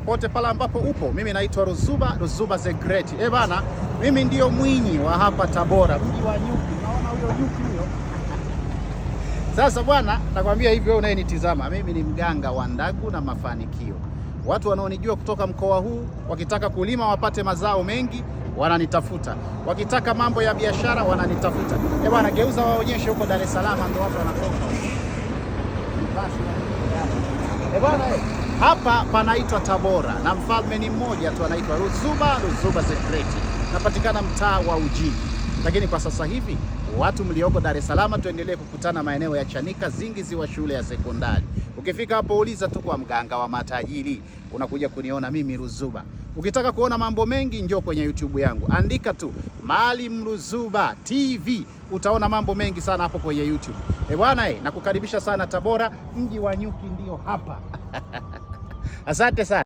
popote pale ambapo upo. Mimi naitwa Ruzuba the Great. Bana, mimi ndio mwinyi wa hapa Tabora, mji wa nyuki. Unaona huyo nyuki huyo? Sasa bwana, nakwambia hivyo unayenitizama, mimi ni mganga wa ndagu na mafanikio. Watu wanaonijua kutoka mkoa huu wakitaka kulima wapate mazao mengi wananitafuta, wakitaka mambo ya biashara wananitafuta. Bwana, geuza waonyeshe huko Dar es Salaam ndio watu wanatoka. Bwana, hapa panaitwa Tabora na mfalme ni mmoja tu, anaitwa Ruzuba the Great. Napatikana mtaa wa Ujiji. Lakini kwa sasa hivi watu mlioko Dar es Salaam tuendelee kukutana maeneo ya Chanika Zingizi wa shule ya sekondari. Ukifika hapo uliza tu kwa mganga wa matajiri, unakuja kuniona mimi Ruzuba. Ukitaka kuona mambo mengi njoo kwenye YouTube yangu, andika tu Maalim Ruzuba TV, utaona mambo mengi sana hapo kwenye YouTube. Bwana, nakukaribisha sana Tabora, mji wa nyuki ndio hapa. Asante sana.